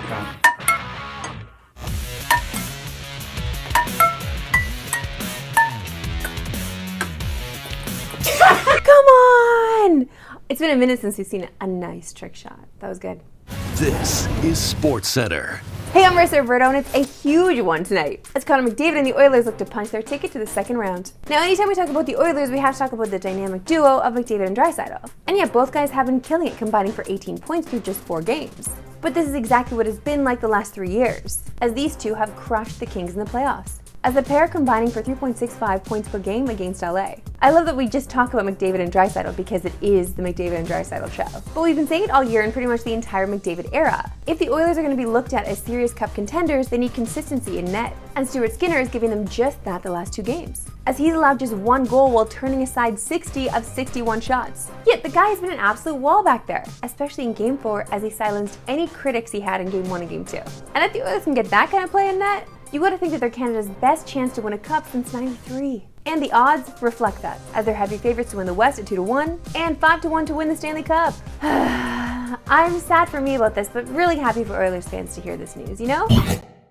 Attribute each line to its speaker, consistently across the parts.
Speaker 1: Come on! It's been a minute since we've seen a nice trick shot. That was good.
Speaker 2: This is Sportscentre.
Speaker 1: Hey, I'm Marissa Roberto, and it's a huge one tonight, as Connor McDavid and the Oilers look to punch their ticket to the second round. Now, anytime we talk about the Oilers, we have to talk about the dynamic duo of McDavid and Draisaitl. And yet, both guys have been killing it, combining for 18 points through just 4 games. But this is exactly what it's been like the last 3 years, as these two have crushed the Kings in the playoffs, as the pair combining for 3.65 points per game against LA. I love that we just talk about McDavid and Draisaitl because it is the McDavid and Draisaitl show. But we've been saying it all year and pretty much the entire McDavid era. If the Oilers are going to be looked at as serious cup contenders, they need consistency in net. And Stuart Skinner is giving them just that the last 2 games, as he's allowed just 1 goal while turning aside 60 of 61 shots. Yet the guy has been an absolute wall back there, especially in Game 4 as he silenced any critics he had in Game 1 and Game 2. And if the Oilers can get that kind of play in net, you gotta think that they're Canada's best chance to win a cup since '93. And the odds reflect that, as they're heavy favorites to win the West at 2-1 and 5-1 to win the Stanley Cup. I'm sad for me about this, but really happy for Oilers fans to hear this news, you know?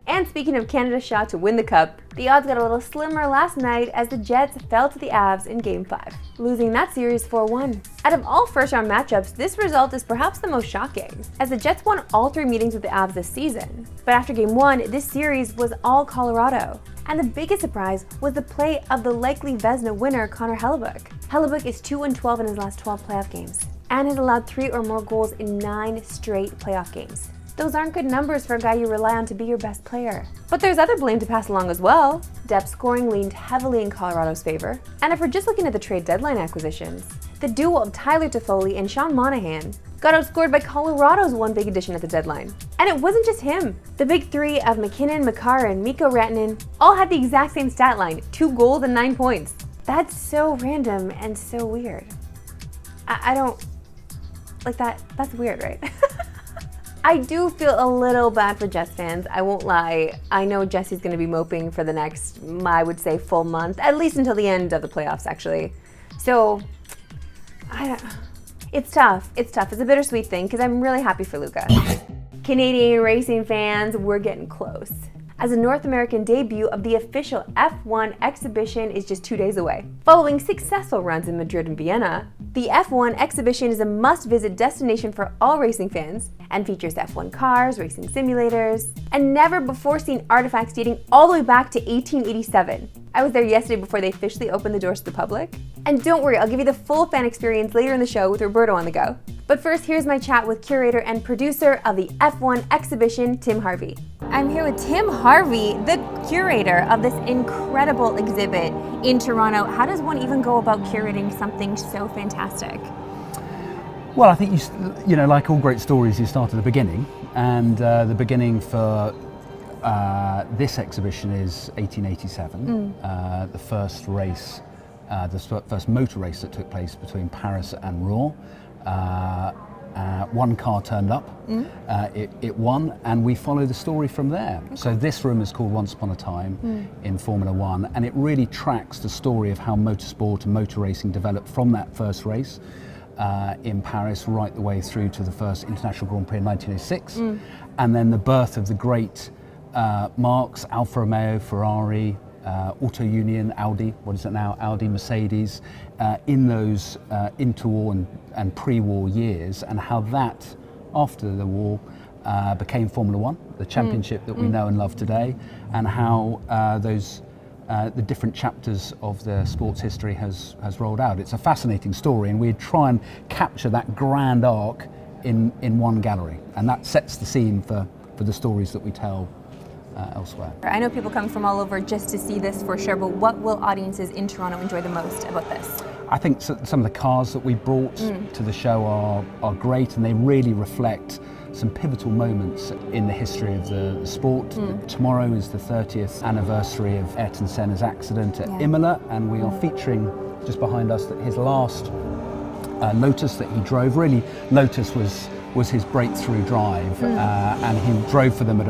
Speaker 1: And speaking of Canada's shot to win the Cup, the odds got a little slimmer last night as the Jets fell to the Avs in Game 5, losing that series 4-1. Out of all first-round matchups, this result is perhaps the most shocking, as the Jets won all 3 meetings with the Avs this season. But after Game 1, this series was all Colorado. And the biggest surprise was the play of the likely Vezina winner, Connor Hellebuyck. Hellebuyck is 2-12 in his last 12 playoff games, and has allowed 3 or more goals in 9 straight playoff games. Those aren't good numbers for a guy you rely on to be your best player. But there's other blame to pass along as well. Depth scoring leaned heavily in Colorado's favor. And if we're just looking at the trade deadline acquisitions, the duo of Tyler Toffoli and Sean Monahan got outscored by Colorado's one big addition at the deadline. And it wasn't just him. The big 3 of McKinnon, Makar, and Mikko Rantanen all had the exact same stat line, 2 goals and 9 points. That's so random and so weird. I don't like that. That's weird, right? I do feel a little bad for Jets fans, I won't lie. I know Jesse's going to be moping for the next, I would say, full month, at least until the end of the playoffs, actually. So, it's tough. It's a bittersweet thing because I'm really happy for Luka. Canadian racing fans, we're getting close, as the North American debut of the official F1 exhibition is just 2 days away. Following successful runs in Madrid and Vienna, the F1 exhibition is a must-visit destination for all racing fans and features F1 cars, racing simulators, and never-before-seen artifacts dating all the way back to 1887. I was there yesterday before they officially opened the doors to the public. And don't worry, I'll give you the full fan experience later in the show with Roberto on the go. But first, here's my chat with curator and producer of the F1 exhibition, Tim Harvey. I'm here with Tim Harvey, the curator of this incredible exhibit in Toronto. How does one even go about curating something so fantastic?
Speaker 3: Well, I think you know, like all great stories, you start at the beginning, and the beginning for this exhibition is 1887, the first race, the first motor race that took place between Paris and Rouen. One car turned up, it won, and we follow the story from there. Okay. So this room is called Once Upon a Time in Formula One, and it really tracks the story of how motorsport and motor racing developed from that first race in Paris right the way through to the first International Grand Prix in 1906, and then the birth of the great marques, Alfa Romeo, Ferrari, Auto Union, Audi, what is it now, Audi, Mercedes, in those interwar and pre-war years, and how that, after the war, became Formula One, the championship that we know and love today, and how the different chapters of the sports history has rolled out. It's a fascinating story, and we try and capture that grand arc in one gallery, and that sets the scene for the stories that we tell elsewhere.
Speaker 1: I know people come from all over just to see this for sure, but what will audiences in Toronto enjoy the most about this?
Speaker 3: I think some of the cars that we brought to the show are great, and they really reflect some pivotal moments in the history of the sport. Tomorrow is the 30th anniversary of Ayrton Senna's accident at Imola, and we are featuring just behind us that his last Lotus that he drove. Really, Lotus was his breakthrough drive, and he drove for them at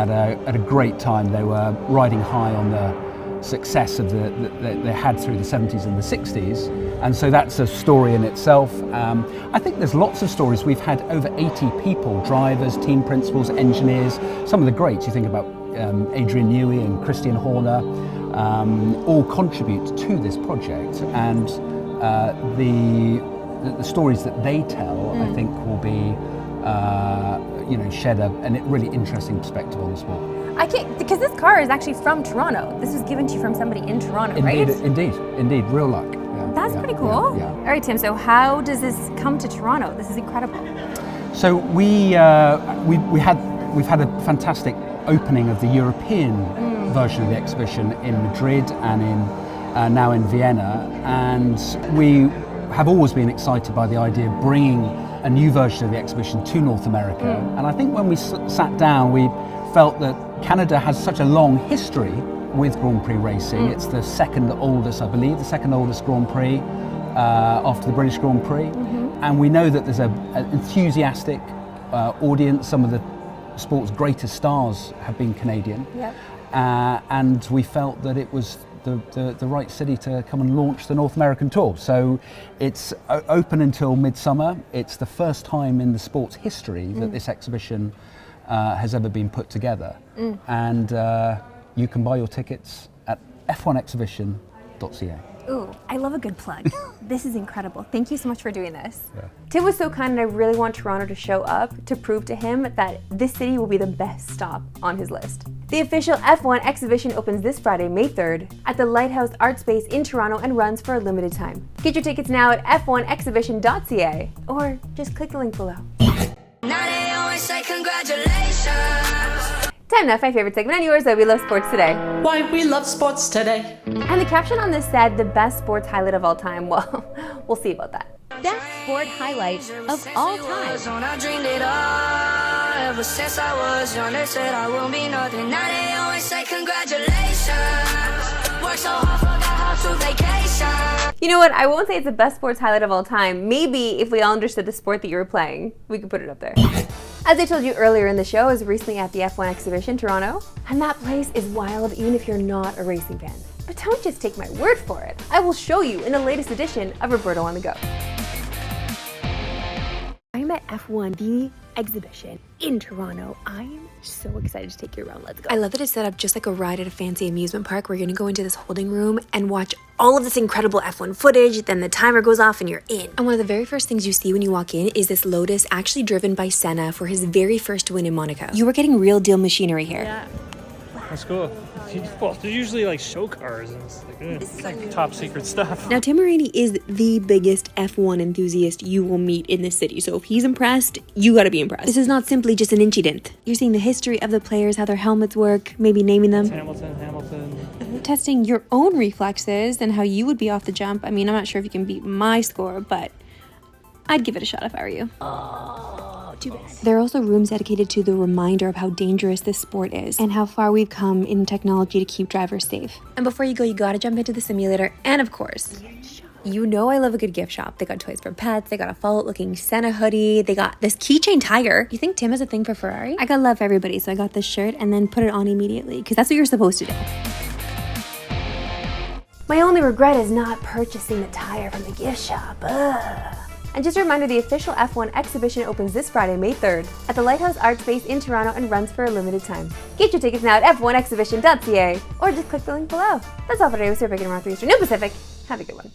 Speaker 3: a great time. They were riding high on the success of that they had through the 70s and the 60s, And so that's a story in itself. I think there's lots of stories. We've had over 80 people, drivers, team principals, engineers, some of the greats. You think about Adrian Newey and Christian Horner, all contribute to this project. And the stories that they tell, I think, will be, shed a really interesting perspective on the sport.
Speaker 1: I can't, because this car is actually from Toronto. This was given to you from somebody in Toronto, right?
Speaker 3: Indeed, real luck. Yeah,
Speaker 1: That's pretty cool.
Speaker 3: Yeah.
Speaker 1: All right, Tim, so how does this come to Toronto? This is incredible.
Speaker 3: So we've had a fantastic opening of the European version of the exhibition in Madrid and now in Vienna, and we have always been excited by the idea of bringing a new version of the exhibition to North America. And I think when we sat down, we felt that Canada has such a long history with Grand Prix racing. It's the second oldest Grand Prix after the British Grand Prix. And we know that there's an enthusiastic audience. Some of the sport's greatest stars have been Canadian.
Speaker 1: Yep.
Speaker 3: And we felt that it was the right city to come and launch the North American tour. So it's open until midsummer. It's the first time in the sport's history that this exhibition has ever been put together. And you can buy your tickets at f1exhibition.ca.
Speaker 1: Ooh, I love a good plug. This is incredible. Thank you so much for doing this. Yeah. Tim was so kind, and I really want Toronto to show up to prove to him that this city will be the best stop on his list. The official F1 exhibition opens this Friday, May 3rd, at the Lighthouse Art Space in Toronto and runs for a limited time. Get your tickets now at f1exhibition.ca or just click the link below.
Speaker 4: Now they always say congratulations.
Speaker 1: Time now for my favorite segment on yours, that we love sports today.
Speaker 5: Why we love sports today.
Speaker 1: And the caption on this said, the best sports highlight of all time. Well, we'll see about that. Best sport highlight of all time.
Speaker 4: I dreamed it all. Ever since I was young, they said I won't be nothing. Now they always say congratulations. Work so hard, forgot how to vacation.
Speaker 1: You know what? I won't say it's the best sports highlight of all time. Maybe if we all understood the sport that you were playing, we could put it up there. As I told you earlier in the show, I was recently at the F1 exhibition, Toronto, and that place is wild even if you're not a racing fan. But don't just take my word for it. I will show you in the latest edition of Roberto on the Go. I'm at F1, the exhibition in Toronto. I'm so excited to take you around. Let's go. I love that it's set up just like a ride at a fancy amusement park. We're gonna go into this holding room and watch all of this incredible F1 footage. Then the timer goes off and you're in. And one of the very first things you see when you walk in is this Lotus actually driven by Senna for his very first win in Monaco. You are getting real deal machinery here.
Speaker 6: Yeah. That's cool. Well, they're usually like show cars and it's like top secret stuff.
Speaker 1: Now, Tim Marini is the biggest F1 enthusiast you will meet in this city. So if he's impressed, you gotta be impressed. This is not simply just an incident. You're seeing the history of the players, how their helmets work, maybe naming them.
Speaker 6: Hamilton.
Speaker 1: Testing your own reflexes and how you would be off the jump. I mean, I'm not sure if you can beat my score, but I'd give it a shot if I were you. Too bad. There are also rooms dedicated to the reminder of how dangerous this sport is and how far we've come in technology to keep drivers safe. And before you go, you gotta jump into the simulator, and of course, you know I love a good gift shop. They got toys for pets, they got a Fallout-looking Senna hoodie, they got this keychain tiger. You think Tim has a thing for Ferrari? I got love for everybody, so I got this shirt and then put it on immediately, because that's what you're supposed to do. My only regret is not purchasing the tire from the gift shop. Ugh. And just a reminder, the official F1 exhibition opens this Friday, May 3rd, at the Lighthouse Art Space in Toronto and runs for a limited time. Get your tickets now at f1exhibition.ca or just click the link below. That's all for today. We're Pacific and North Eastern, no Pacific. Have a good one.